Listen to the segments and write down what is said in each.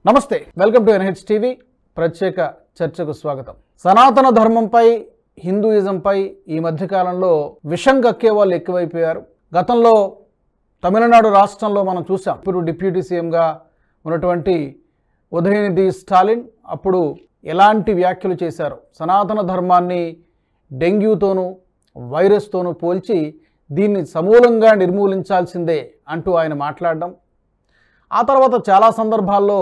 నమస్తే, welcome to NH TV ప్రత్యేక చర్చకు స్వాగతం. సనాతన ధర్మంపై హిందూయిజంపై ఈ మధ్యకాలంలో విషం కక్కే వాళ్ళు ఎక్కువైపోయారు. గతంలో తమిళనాడు రాష్ట్రంలో మనం చూసాం. ఇప్పుడు డిప్యూటీ సీఎంగా ఉన్నటువంటి ఉదయనిధి స్టాలిన్ అప్పుడు ఎలాంటి వ్యాఖ్యలు చేశారు. సనాతన ధర్మాన్ని డెంగ్యూతోనూ వైరస్తోనూ పోల్చి దీన్ని సమూలంగా నిర్మూలించాల్సిందే అంటూ ఆయన మాట్లాడడం, ఆ తర్వాత చాలా సందర్భాల్లో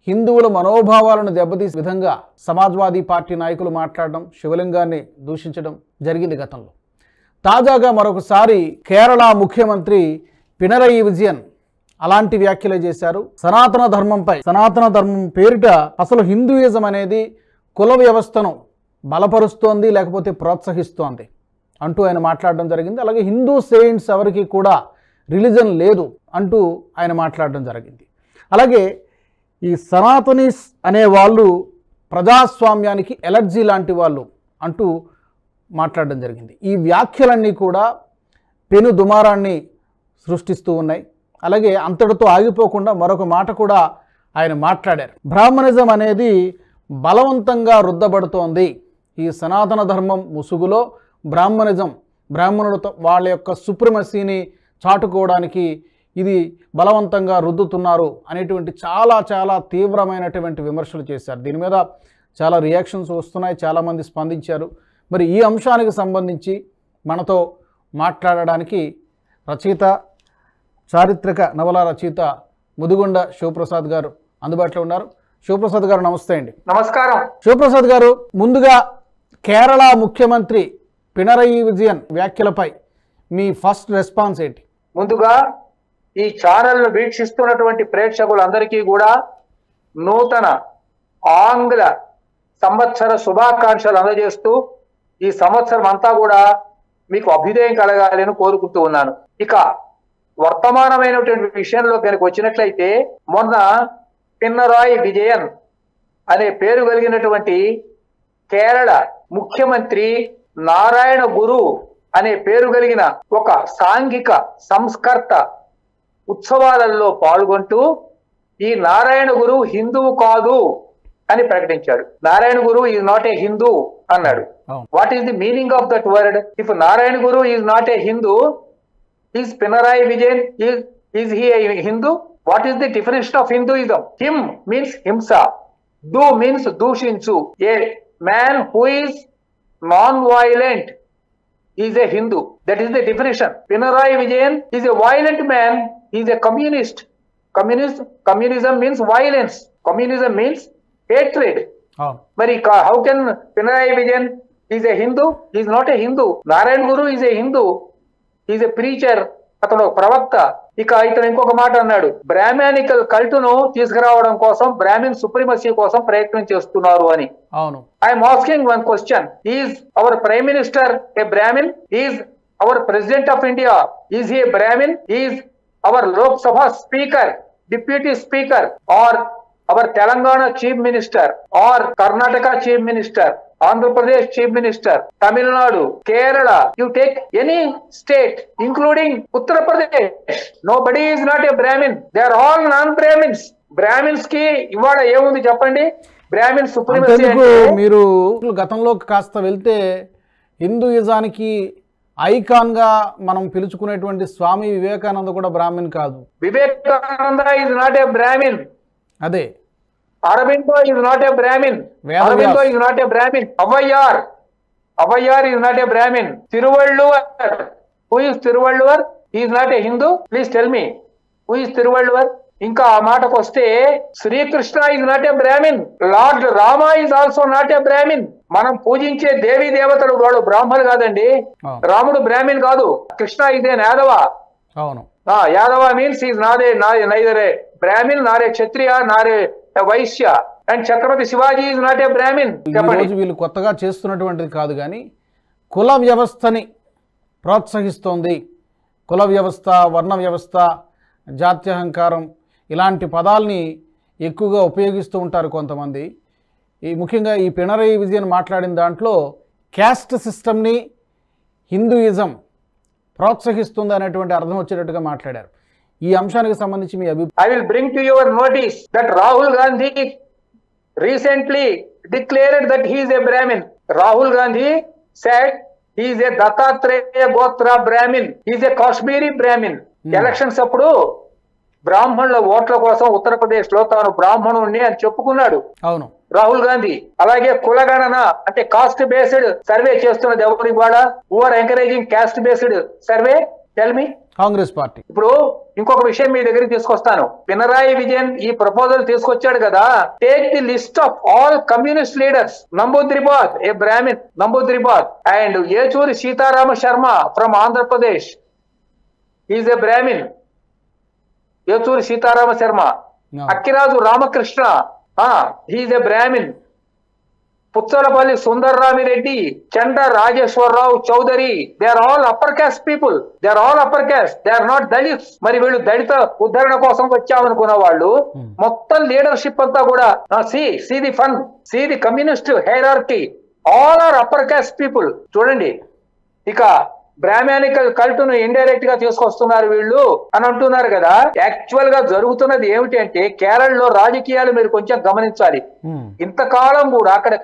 హిందువుల మనోభావాలను దెబ్బతీసే విధంగా సమాజ్వాదీ పార్టీ నాయకులు మాట్లాడడం, శివలింగాన్ని దూషించడం జరిగింది గతంలో. తాజాగా మరొకసారి కేరళ ముఖ్యమంత్రి పినరయి విజయన్ అలాంటి వ్యాఖ్యలే చేశారు. సనాతన ధర్మం పేరిట అసలు హిందూయిజం అనేది కుల వ్యవస్థను బలపరుస్తోంది, లేకపోతే ప్రోత్సహిస్తోంది అంటూ ఆయన మాట్లాడడం జరిగింది. అలాగే హిందూ సెయింట్స్ ఎవరికి కూడా రిలీజన్ లేదు అంటూ ఆయన మాట్లాడడం జరిగింది. అలాగే ఈ సనాతనీస్ అనే వాళ్ళు ప్రజాస్వామ్యానికి ఎలర్జీ లాంటి వాళ్ళు అంటూ మాట్లాడడం జరిగింది. ఈ వ్యాఖ్యలన్నీ కూడా పెను దుమారాన్ని సృష్టిస్తూ ఉన్నాయి. అలాగే అంతటితో ఆగిపోకుండా మరొక మాట కూడా ఆయన మాట్లాడారు. బ్రాహ్మణిజం అనేది బలవంతంగా రుద్దబడుతోంది. ఈ సనాతన ధర్మం ముసుగులో బ్రాహ్మణులతో వాళ్ళ యొక్క సుప్రిమసీని చాటుకోవడానికి ఇది బలవంతంగా రుద్దుతున్నారు అనేటువంటి చాలా తీవ్రమైనటువంటి విమర్శలు చేశారు. దీని మీద చాలా రియాక్షన్స్ వస్తున్నాయి, చాలామంది స్పందించారు. మరి ఈ అంశానికి సంబంధించి మనతో మాట్లాడడానికి రచయిత, చారిత్రక నవల రచయిత ముదిగొండ శివప్రసాద్ గారు అందుబాటులో ఉన్నారు. శివప్రసాద్ గారు నమస్తే అండి. నమస్కారం. శివప్రసాద్ గారు, ముందుగా కేరళ ముఖ్యమంత్రి పినరయి విజయన్ వ్యాఖ్యలపై మీ ఫస్ట్ రెస్పాన్స్ ఏంటి? ముందుగా ఈ ఛానల్ను వీక్షిస్తున్నటువంటి ప్రేక్షకులందరికీ కూడా నూతన ఆంగ్ల సంవత్సర శుభాకాంక్షలు అందజేస్తూ ఈ సంవత్సరం అంతా కూడా మీకు అభ్యుదయం కలగాలి అని కోరుకుంటూ ఉన్నాను. ఇక వర్తమానమైనటువంటి విషయంలో కనుక వచ్చినట్లయితే, మొన్న పినరాయి విజయన్ అనే పేరు కలిగినటువంటి కేరళ ముఖ్యమంత్రి నారాయణ గురు అనే పేరు కలిగిన ఒక సాంఘిక సంస్కర్త ఉత్సవాలలో పాల్గొంటూ ఈ నారాయణ గురు హిందువు కాదు అని ప్రకటించాడు. Narayana Guru is not a Hindu అన్నాడు. What is the meaning of that word? If Narayana Guru is not a Hindu, is Pinarayi Vijayan is he a Hindu? What is the definition of Hinduism? Him means himsa, డు మీన్స్ దూషించు. A man who is non-violent is a Hindu. That is the definition. Pinarayi Vijayan is a violent man. He is a communist. Communism means violence. Communism means hatred. But how can Pinarayi Vijayan is a Hindu? He is not a Hindu. Narayan Guru is a Hindu. He is a preacher. అతను ప్రవక్త. ఇక ఇతను ఇంకొక మాట అన్నాడు, Brahminical కల్టును తీసుకురావడం కోసం, Brahmin supremacy కోసం ప్రయత్నం చేస్తున్నారు అని. అవును. I'm asking one question. Is our prime minister a Brahmin? Is our president of India is a Brahmin? Is our Lok Sabha speaker, deputy speaker, are our Telangana chief minister or Karnataka chief minister, Andhra Pradesh chief minister, Tamil Nadu, Kerala, you take any state including Uttar Pradesh, nobody is not a Brahmin. They are all non-Brahmins. Brahmins ki ఇవాళ ఏముంది చెప్పండి? Brahmin supremacy అంటే మీరు గతంలోకి కాస్త వెళ్తే హిందూయిజానికి ఐకాన్గా మనం పిలుచుకునేటువంటి స్వామి వివేకానంద కూడా బ్రాహ్మిన్ కాదు. Vivekananda is not a Brahmin. అదే. Aurobindo is not a Brahmin. Aurobindo is not a Brahmin. Avayar is not a Brahmin. Tiruvalluvar, who is Tiruvalluvar? He is not a Hindu. Please tell me, who is Tiruvalluvar? ఇంకా ఆ మాటకు వస్తే Srikrishna is not a Brahmin. Lord Rama is also not a Brahmin. మనం పూజించే దేవీ దేవతలు వాడు బ్రాహ్మణులు కాదండి. రాముడు బ్రాహ్మణ్ కాదు. కృష్ణ ఇదే యాదవ. అవును. Yadava means is neither a Brahmin, nor Kshatriya, nor Vaishya. And Chhatrapati Shivaji is not a Brahmin. ఈరోజు వీళ్ళు కొత్తగా చేస్తున్నటువంటిది కాదు, కానీ కుల వ్యవస్థని ప్రోత్సహిస్తోంది. కుల వ్యవస్థ, వర్ణ వ్యవస్థ, జాత్యహంకారం ఇలాంటి పదాలని ఎక్కువగా ఉపయోగిస్తూ ఉంటారు కొంతమంది. ముఖ్యంగా ఈ పినరయి విజయన్ మాట్లాడిన దాంట్లో క్యాస్ట్ సిస్టమ్ని హిందూయిజం ప్రోత్సహిస్తుంది అనేటువంటి అర్థం వచ్చేటట్టుగా మాట్లాడారు. ఈ అంశానికి సంబంధించి మీ అభిప్రాయం? I will bring to your notice that Rahul Gandhi recently declared that he is a Brahmin. Rahul Gandhi said he is a Dattatreya Gotra Brahmin. He is a Kashmiri Brahmin. Elections అప్పుడు బ్రాహ్మణుల ఓట్ల కోసం ఉత్తరప్రదేశ్ లో తాను బ్రాహ్మణుణ్ణి అని చెప్పుకున్నాడు అవును రాహుల్ గాంధీ. అలాగే కులగణన అంటే కాస్ట్ బేస్డ్ సర్వే చేస్తున్నది ఎవరు ఇవాళ? Who are encouraging caste based survey? Tell me. Congress party. ఇప్పుడు ఇంకొక విషయం మీ దగ్గరికి తీసుకొస్తాను. పినరాయి విజయన్ ఈ ప్రపోజల్ తీసుకొచ్చాడు కదా, take the list of all communist leaders. Namboodiripad a Brahmin, Namboodiripad. And Yechury Sitarama Sharma from Andhra Pradesh, is a Brahmin. Yechury Sitarama Sharma. Akkiraju Ramakrishna, he's a Brahmin. Puchalapalli Sundarramireddy, Chanda Rajeswara Rao Chowdary, they are all upper caste people. They are all upper caste, they are not Dalits. మరి వీళ్ళు దళిత ఉద్ధరణ కోసం వచ్చామనుకున్న వాళ్ళు మొత్తం లీడర్షిప్ అంతా కూడా see the fun, see the communist hierarchy, all are upper caste people. చూడండి, ఇక Brahminical cult ను ఇండైరెక్ట్ గా తీసుకొస్తున్నారు వీళ్ళు అని అంటున్నారు కదా. యాక్చువల్ గా జరుగుతున్నది ఏమిటి అంటే, కేరళలో రాజకీయాలు మీరు కొంచెం గమనించాలి. ఇంతకాలం కూడా అక్కడ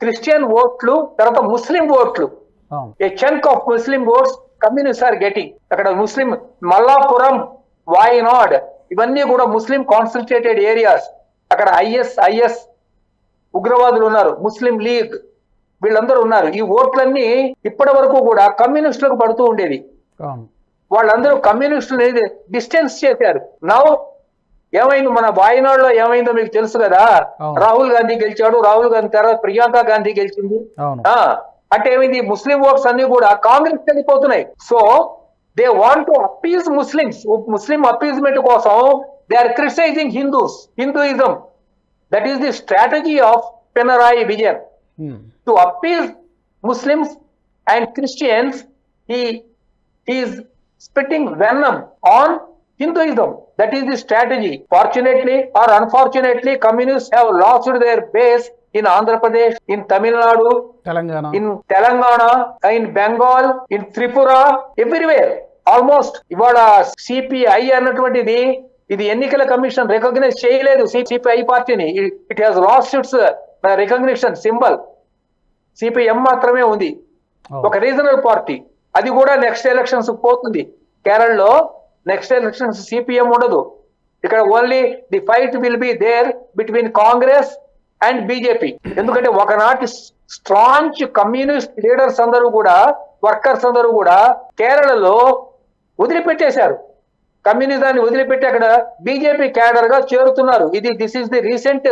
క్రిస్టియన్ ఓట్లు, తర్వాత ముస్లిం ఓట్లు, a chunk of Muslim votes communist are getting. అక్కడ ముస్లిం మల్లాపురం, వాయనాడ్ ఇవన్నీ కూడా ముస్లిం కాన్సన్ట్రేటెడ్ ఏరియాస్. అక్కడ ఐఎస్ ఉగ్రవాదులు ఉన్నారు, ముస్లిం లీగ్ వీళ్ళందరూ ఉన్నారు. ఈ ఓట్లన్నీ ఇప్పటి వరకు కూడా కమ్యూనిస్టులకు పడుతూ ఉండేది. వాళ్ళందరూ కమ్యూనిస్టులు డిస్టెన్స్ చేశారు. నౌ ఏమైంది, మన వాయనాడులో ఏమైందో మీకు తెలుసు కదా. రాహుల్ గాంధీ గెలిచాడు, రాహుల్ గాంధీ తర్వాత ప్రియాంక గాంధీ గెలిచింది. అంటే ఏమైంది, ముస్లిం ఓట్స్ అన్ని కూడా కాంగ్రెస్ వెళ్ళిపోతున్నాయి. So they want to appease Muslims. Muslim appeasement కోసం they are criticising Hindus, Hinduism. That is the strategy of Pinarayi Vijayan. To appease Muslims and Christians, he is spitting venom on Hinduism. That is the strategy. Fortunately or unfortunately, communists have lost their base in Andhra Pradesh, in Tamil Nadu, in Telangana, in Bengal, in Tripura, everywhere. Almost ఇవాళ CPI అన్నటువంటిది ఇది ఎన్నికల commission recognise చేయలేదు CPI పార్టీని. It has lost its recognition symbol. CPM మాత్రమే ఉంది, ఒక regional party. అది కూడా నెక్స్ట్ ఎలక్షన్స్ పోతుంది. కేరళలో నెక్స్ట్ ఎలక్షన్స్ సిపిఎం ఉండదు. ఇక్కడ only the fight will be there between Congress and BJP. ఎందుకంటే ఒకనాటి స్ట్రాంగ్ కమ్యూనిస్ట్ లీడర్స్ అందరూ కూడా, వర్కర్స్ అందరూ కూడా కేరళలో వదిలిపెట్టేశారు. కమ్యూనిజాన్ని వదిలిపెట్టి అక్కడ బీజేపీ క్యాడర్ గా చేరుతున్నారు. This is the recent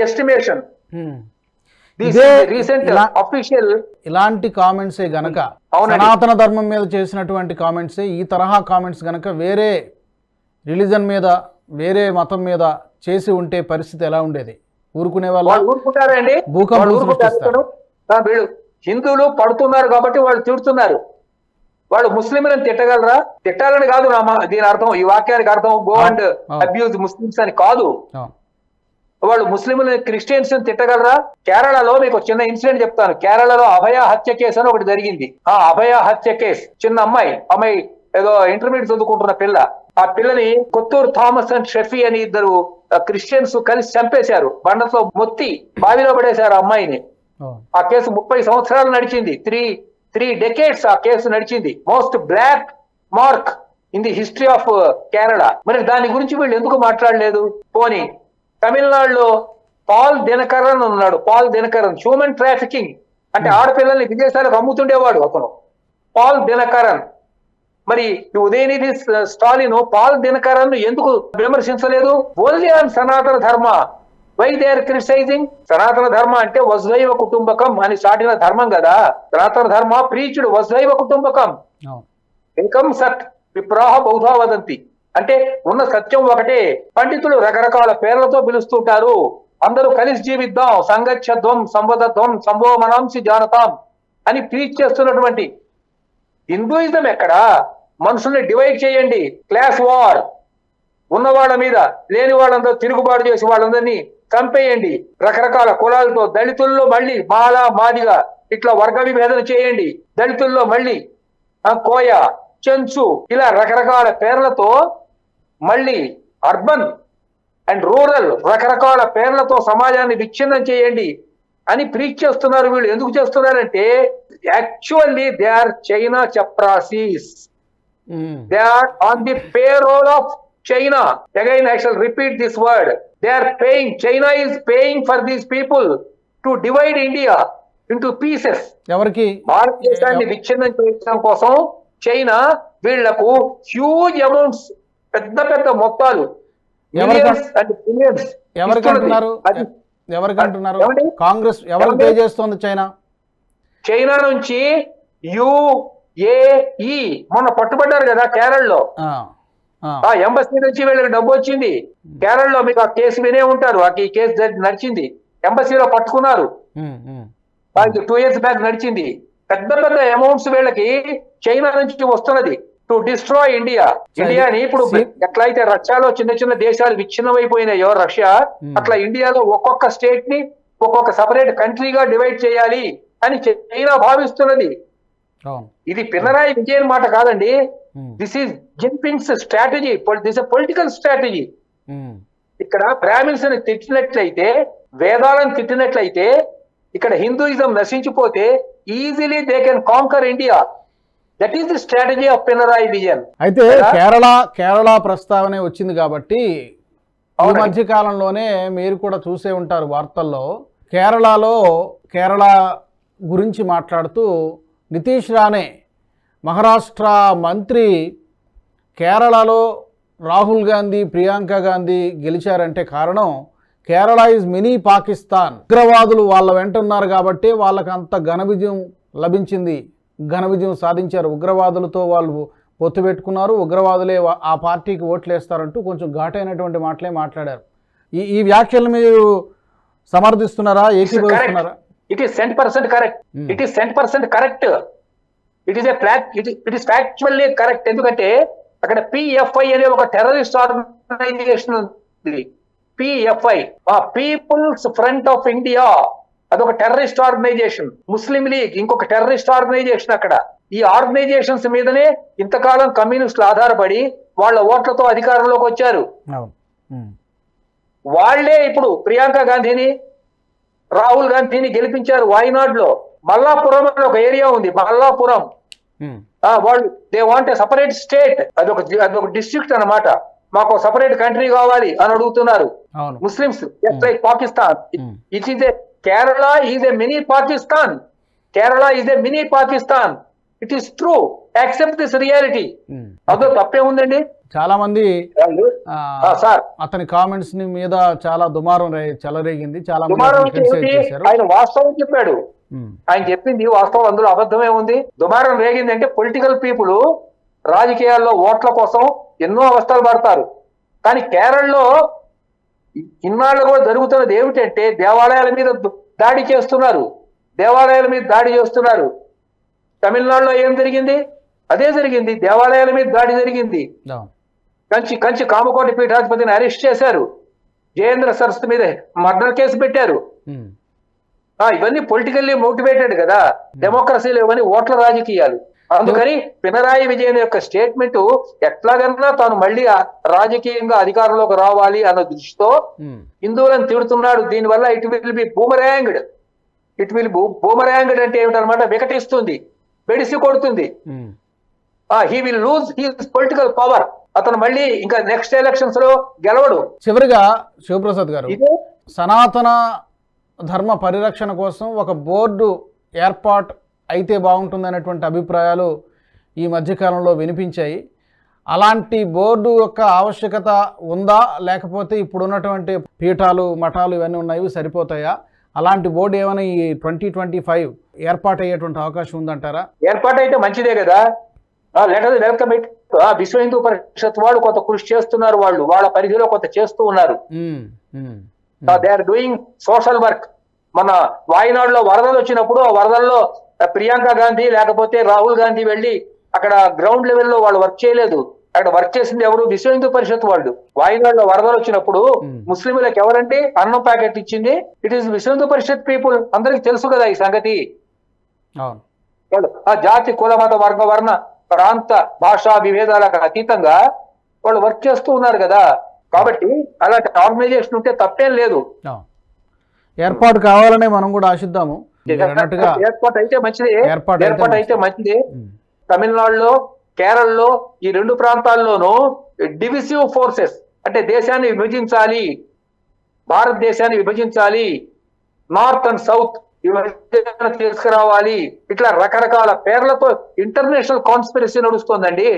estimation. ఇలాంటి కామెంట్స్ గనక, సనాతన ధర్మం మీద చేసినటువంటి కామెంట్స్, ఈ తరహా కామెంట్స్ గనక వేరే రిలీజన్ మీద, వేరే మతం మీద చేసి ఉంటే పరిస్థితి ఎలా ఉండేది? ఊరుకునే వాళ్ళు ఊరుకుంటారండి. వీళ్ళు హిందువులు పడుతున్నారు కాబట్టి వాళ్ళు తిడుతున్నారు. వాళ్ళు ముస్లింలను తిట్టగలరా? తిట్టాలని కాదు దీని అర్థం, ఈ వాక్యానికి అర్థం గో అండ్ అబ్యూజ్ ముస్లిమ్స్ అని కాదు. వాళ్ళు ముస్లింలు క్రిస్టియన్స్ తిట్టగలరా? కేరళలో మీకు చిన్న ఇన్సిడెంట్ చెప్తాను. కేరళలో అభయ హత్య కేసు అని ఒకటి జరిగింది. అభయ హత్య కేసు, చిన్న అమ్మాయి ఏదో ఇంటర్మీడియట్ చదువుకుంటున్న పిల్ల. ఆ పిల్లని కొత్తూరు థామస్ అండ్ షెఫీ అని ఇద్దరు క్రిస్టియన్స్ కలిసి చంపేశారు. బండతో మొత్తి బావిలో పడేశారు ఆ అమ్మాయిని. ఆ కేసు 30 సంవత్సరాలు నడిచింది. త్రీ డెకేడ్స్ ఆ కేసు నడిచింది. Most black mark in the history of Kerala. మరి దాని గురించి వీళ్ళు ఎందుకు మాట్లాడలేదు? పోనీ తమిళనాడులో పాల్ దినకరన్ ఉన్నాడు. పాల్ దినకరన్ హ్యూమన్ ట్రాఫికింగ్ అంటే ఆడపిల్లల్ని విదేశాలకు అమ్ముతుండేవాడు అతను, పాల్ దినకరన్. మరి ఉదయనిధి స్టాలిన్ పాల్ దినకరన్ ఎందుకు విమర్శించలేదు? Only on Sanatana Dharma. Why they are criticizing? Sanatana Dharma అంటే వసుదైవ కుటుంబకం అని చాటిన ధర్మం కదా. సనాతన ధర్మ ప్రీచుడు వసుదైవ కుటుంబకం. ఇంకం సత్ విప్రాహ బౌధా వదంతి అంటే ఉన్న సత్యం ఒకటే. పండితులు రకరకాల పేర్లతో పిలుస్తుంటారు. అందరూ కలిసి జీవిద్దాం, సంగచ్చధ్వం, సంవదధ్వం, సంభోమనాంసి జానతాం అని ప్రీచ్ చేస్తున్నటువంటి హిందూయిజం ఎక్కడ? మనుషుల్ని డివైడ్ చేయండి, క్లాస్ వార్, ఉన్న వాళ్ళ మీద లేని వాళ్ళందరూ తిరుగుబాటు చేసి వాళ్ళందరినీ చంపేయండి. రకరకాల కులాలతో దళితుల్లో మళ్ళీ మాల మాదిగా ఇట్లా వర్గ విభేదన చేయండి. దళితుల్లో మళ్ళీ కోయ, చెంచు ఇలా రకరకాల పేర్లతో మళ్ళీ అర్బన్ అండ్ రూరల్ రకరకాల పేర్లతో సమాజాన్ని విచ్ఛిన్నం చేయండి అని ప్రీచ్ చేస్తున్నారు. వీళ్ళు ఎందుకు చేస్తున్నారంటే actually they are China chaprasis. They are on the payroll of China. Again, I shall repeat this word. They are paying, China is paying for these people to divide India into pieces. ఎవరికి? భారతదేశాన్ని విచ్ఛిన్నం చేయడం కోసం China వీళ్లకు huge amounts, పెద్ద పెద్ద మొత్తాలు, millions and billions. ఎవరికంటున్నారు? Congress ఎవరు పే చేస్తోంది? చైనా నుంచి UAE మొన్న పట్టుబడ్డారు కదా కేరళలో. ఆ ఎంబసీ నుంచి వీళ్ళకి డబ్బు వచ్చింది. కేరళలో మీకు ఆ కేసు వినే ఉంటారు. ఈ కేసు నడిచింది, ఎంబసీలో పట్టుకున్నారు. 2 years బ్యాక్ నడిచింది. పెద్ద పెద్ద అమౌంట్స్ వీళ్ళకి చైనా నుంచి వస్తున్నది టు డిస్ట్రాయ్ ఇండియా. ఇండియాని ఇప్పుడు ఎట్లయితే రష్యాలో చిన్న చిన్న దేశాలు విచ్ఛిన్నమైపోయినాయో రష్యా, అట్లా ఇండియాలో ఒక్కొక్క స్టేట్ ని ఒక్కొక్క సపరేట్ కంట్రీగా డివైడ్ చేయాలి అని చైనా భావిస్తున్నది. ఇది పినరాయి విజయన్ మాట కాదండి. This is Jinping's strategy. This political strategy. ఇక్కడ బ్రాహ్మిన్స్ ని తిట్టినట్లయితే, వేదాలను తిట్టినట్లయితే, ఇక్కడ హిందూయిజం నశించిపోతే easily they can conquer India. That is the strategy of Pinarayi Vijayan. అయితే కేరళ ప్రస్తావనే వచ్చింది కాబట్టి ఈ మధ్య కాలంలోనే మీరు కూడా చూసే ఉంటారు వార్తల్లో. కేరళ గురించి మాట్లాడుతూ నితీష్ రానే మహారాష్ట్ర మంత్రి కేరళలో రాహుల్ గాంధీ, ప్రియాంక గాంధీ గెలిచారంటే కారణం కేరళ ఈజ్ మినీ పాకిస్తాన్. ఉగ్రవాదులు వాళ్ళ వెంట ఉన్నారు కాబట్టి వాళ్ళకి అంత ఘన విజయం లభించింది, ఘన విజయం సాధించారు. ఉగ్రవాదులతో వాళ్ళు పొత్తు పెట్టుకున్నారు, ఉగ్రవాదులే ఆ పార్టీకి ఓట్లు వేస్తారంటూ కొంచెం ఘాటైనటువంటి మాటలే మాట్లాడారు. ఈ వ్యాఖ్యలు మీరు సమర్థిస్తున్నారా, ఏకీభవిస్తున్నారా? It is 100% correct. It is 100% correct. It is factually correct. ఎందుకంటే అక్కడ PFI అనే ఒక టెర్రరిస్ట్ ఆర్గనైజేషన్ ఉంది. PFI, people's front of India, అదొక టెర్రరిస్ట్ ఆర్గనైజేషన్. ముస్లిం లీగ్ ఇంకొక టెర్రరిస్ట్ ఆర్గనైజేషన్. అక్కడ ఈ ఆర్గనైజేషన్స్ మీదనే ఇంతకాలం కమ్యూనిస్టులు ఆధారపడి వాళ్ళ ఓట్లతో అధికారంలోకి వచ్చారు. వాళ్లే ఇప్పుడు ప్రియాంక గాంధీని, రాహుల్ గాంధీని గెలిపించారు వాయనాడ్ లో. మల్లాపురం అని ఒక ఏరియా ఉంది, మల్లాపురం. వాళ్ళు they want a separate state, అదొక డిస్ట్రిక్ట్ అన్నమాట. మాకు సపరేట్ కంట్రీ కావాలి అని అడుగుతున్నారు Muslims. Like Pakistan, it is a Kerala is a mini Pakistan. Kerala is a mini Pakistan. It is true. Accept this reality. అదో తప్పే ఉందండి. చాలా మంది అతని కామెంట్స్ మీద చాలా దుమారం చెలరేగింది. చాలా ఆయన వాస్తవం చెప్పాడు. ఆయన చెప్పింది వాస్తవం, అందులో అబద్ధమే ఉంది. దుమారం రేగింది అంటే పొలిటికల్ పీపుల్ రాజకీయాల్లో ఓట్ల కోసం ఎన్నో అవస్థలు పడతారు. కానీ కేరళలో ఇన్నాళ్ళు కూడా జరుగుతున్నది ఏమిటంటే దేవాలయాల మీద దాడి చేస్తున్నారు, దేవాలయాల మీద దాడి చేస్తున్నారు. తమిళనాడులో ఏం జరిగింది? అదే జరిగింది, దేవాలయాల మీద దాడి జరిగింది. కంచి కామకోటి పీఠాధిపతిని అరెస్ట్ చేశారు. జయేంద్ర సరస్వతి మీద మర్డర్ కేసు పెట్టారు. ఇవన్నీ పొలిటికల్లీ మోటివేటెడ్ కదా. డెమోక్రసీలు ఇవన్నీ ఓట్ల రాజకీయాలు. అందుకని పినరాయి విజయన్ యొక్క స్టేట్మెంట్ ఎట్లాగన్నా తాను మళ్ళీ రాజకీయంగా అధికారంలోకి రావాలి అన్న దృష్టితో హిందువులను తిడుతున్నాడు. దీనివల్ల ఇట్ విల్ బి బూమరాంగ్డ్. అంటే ఏమిటనమాట, వికటిస్తుంది, బెడిసి కొడుతుంది. He will lose his political power. అతను మళ్ళీ ఇంకా నెక్స్ట్ ఎలక్షన్స్ లో గెలవడు. చివరిగా శివప్రసాద్ గారు, సనాతన ధర్మ పరిరక్షణ కోసం ఒక బోర్డు ఏర్పాటు అయితే బాగుంటుందనేటువంటి అభిప్రాయాలు ఈ మధ్యకాలంలో వినిపించాయి. అలాంటి బోర్డు యొక్క ఆవశ్యకత ఉందా, లేకపోతే ఇప్పుడున్నటువంటి పీఠాలు, మఠాలు ఇవన్నీ ఉన్నాయి సరిపోతాయా? అలాంటి బోర్డు ఏమైనా ఈ 2025 ఏర్పాటు అయ్యేటువంటి అవకాశం ఉందంటారా? ఏర్పాటు అయితే మంచిదే కదా. Let us welcome it. విశ్వ హిందూ పరిషత్ వాళ్ళు కొంత కృషి చేస్తున్నారు, వాళ్ళు వాళ్ళ పరిధిలో కొంత చేస్తూ ఉన్నారు. They are doing social work. మన వాయనాడులో వరదలు వచ్చినప్పుడు ఆ వరదల్లో ప్రియాంక గాంధీ లేకపోతే రాహుల్ గాంధీ వెళ్ళి అక్కడ గ్రౌండ్ లెవెల్లో వాళ్ళు వర్క్ చేయలేదు. అక్కడ వర్క్ చేసింది ఎవరు? విశ్వ హిందూ పరిషత్ వాళ్ళు. వాయనాడులో వరదలు వచ్చినప్పుడు ముస్లింలకు ఎవరంటే అన్నం ప్యాకెట్ ఇచ్చింది? ఇట్ ఈస్ విశ్వ హిందూ పరిషత్ పీపుల్. అందరికి తెలుసు కదా ఈ సంగతి. ఆ జాతి, కుల, మత, వర్గ, వర్ణ ప్రాంత భాషా విభేదాలకు అతీతంగా వాళ్ళు వర్క్ చేస్తూ ఉన్నారు కదా. కాబట్టి అలాంటి ఆర్గనైజేషన్ ఉంటే తప్పేం లేదు. ఏర్పాటు కావాలనే మనం కూడా ఆశిద్దాము. ఏర్పాటు అయితే మంచిది, ఏర్పాటు అయితే మంచిది. తమిళనాడులో, కేరళలో ఈ రెండు ప్రాంతాల్లోనూ డివిసివ్ ఫోర్సెస్ అంటే దేశాన్ని విభజించాలి, భారతదేశాన్ని విభజించాలి, నార్త్ అండ్ సౌత్ విభజన తీసుకురావాలి, ఇట్లా రకరకాల పేర్లతో ఇంటర్నేషనల్ కాన్స్పిరసీ నడుస్తోందండి.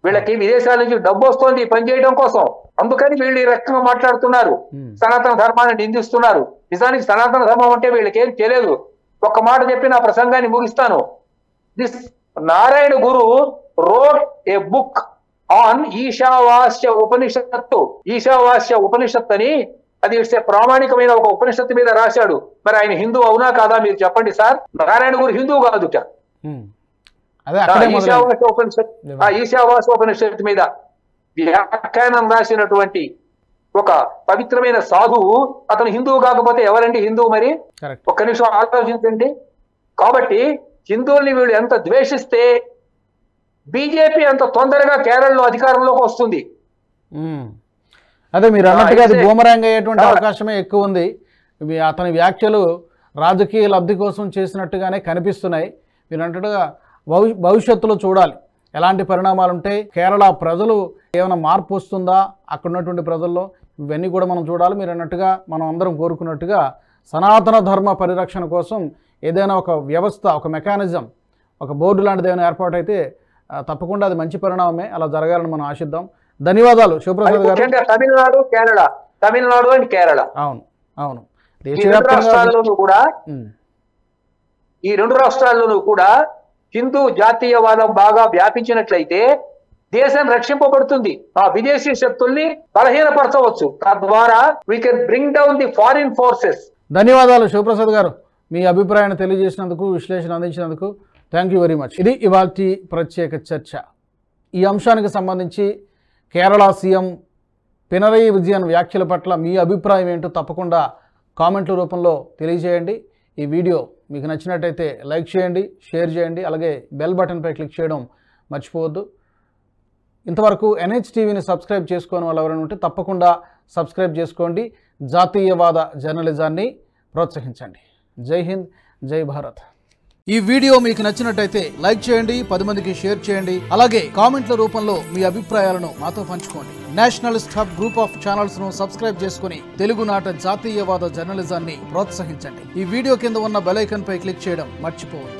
వీళ్ళకి విదేశాల నుంచి డబ్బు వస్తోంది ఈ పని చేయడం కోసం. అందుకని వీళ్ళు ఈ రకంగా మాట్లాడుతున్నారు, సనాతన ధర్మాన్ని నిందిస్తున్నారు. నిజానికి సనాతన ధర్మం అంటే వీళ్ళకి ఏం తెలియదు. ఒక్క మాట చెప్పి నా ప్రసంగాన్ని ముగిస్తాను. This Narayana Guru wrote a book on Ishavasya ఉపనిషత్తు. ఈశావాస్య ఉపనిషత్ అని అది ఇట్స్ ప్రామాణికమైన ఒక ఉపనిషత్తు మీద రాశాడు. మరి ఆయన హిందూ అవునా కాదా మీరు చెప్పండి సార్. నారాయణ గురు హిందూ కాదుట. ఈశావాస్య ఉపనిషత్తు మీద వ్యాఖ్యానం రాసినటువంటి ఒక పవిత్రమైన సాధువు అతను హిందువు కాకపోతే ఎవరండి హిందువు? మరి ఒక్క నిమిషం ఆలోచించండి. కాబట్టి హిందువుల్ని వీళ్ళు ఎంత ద్వేషిస్తే బీజేపీ అంత తొందరగా కేరళలో అధికారంలోకి వస్తుంది. అదే మీరు అన్నట్టుగా అది బూమరాంగ్ అయ్యేటువంటి అవకాశమే ఎక్కువ ఉంది. అతని వ్యాఖ్యలు రాజకీయ లబ్ధి కోసం చేసినట్టుగానే కనిపిస్తున్నాయి. మీరు అన్నట్టుగా భవిష్యత్తులో చూడాలి ఎలాంటి పరిణామాలు ఉంటాయి. కేరళ ప్రజలు ఏమైనా మార్పు వస్తుందా అక్కడ ఉన్నటువంటి ప్రజల్లో, ఇవన్నీ కూడా మనం చూడాలి. మీరు అన్నట్టుగా మనం అందరం కోరుకున్నట్టుగా సనాతన ధర్మ పరిరక్షణ కోసం ఏదైనా ఒక వ్యవస్థ, ఒక మెకానిజం, ఒక బోర్డు లాంటిది ఏమైనా ఏర్పాటు అయితే తప్పకుండా అది మంచి పరిణామమే. అలా జరగాలని మనం ఆశిద్దాం. ధన్యవాదాలు శివప్రసాద్ గారు. తమిళనాడు, కేరళ, తమిళనాడు అండ్ కేరళ, అవును అవును, ఈ రెండు రాష్ట్రాల్లోనూ కూడా హిందూ జాతీయవాదం బాగా వ్యాపించినట్లయితే దేశం రక్షింపబడుతుంది. ఆ విదేశీ శక్తుల్ని బలహీనపరచవచ్చు. తద్వారా we can bring down the foreign forces. ధన్యవాదాలు శివప్రసాద్ గారు, మీ అభిప్రాయాన్ని తెలియజేసినందుకు, విశ్లేషణ అందించినందుకు థ్యాంక్ యూ వెరీ మచ్. ఇది ఇవాల్టి ప్రత్యేక చర్చ. ఈ అంశానికి సంబంధించి కేరళ సీఎం పినరయి విజయన్ వ్యాఖ్యల పట్ల మీ అభిప్రాయం ఏంటో తప్పకుండా కామెంట్ల రూపంలో తెలియజేయండి. ఈ వీడియో మీకు నచ్చినట్టయితే లైక్ చేయండి, షేర్ చేయండి, అలాగే బెల్ బటన్పై క్లిక్ చేయడం మర్చిపోవద్దు. ఇంతవరకు NHTVని సబ్స్క్రైబ్ చేసుకోని వాళ్ళు ఎవరైనా ఉంటే తప్పకుండా సబ్స్క్రైబ్ చేసుకోండి. జాతీయవాద జర్నలిజాన్ని ప్రోత్సహించండి. జై హింద్, జై భారత్. ఈ వీడియో మీకు నచ్చినట్టయితే లైక్ చేయండి, 10 మందికి షేర్ చేయండి, అలాగే కామెంట్ల రూపంలో మీ అభిప్రాయాలను మాతో పంచుకోండి. Nationalist hub group of channels ను సబ్స్క్రైబ్ చేసుకుని తెలుగునాట జాతీయవాద జర్నలిజాన్ని ప్రోత్సహించండి. ఈ వీడియో కింద ఉన్న బెల్ ఐకాన్ పై క్లిక్ చేయడం మర్చిపోవద్దు.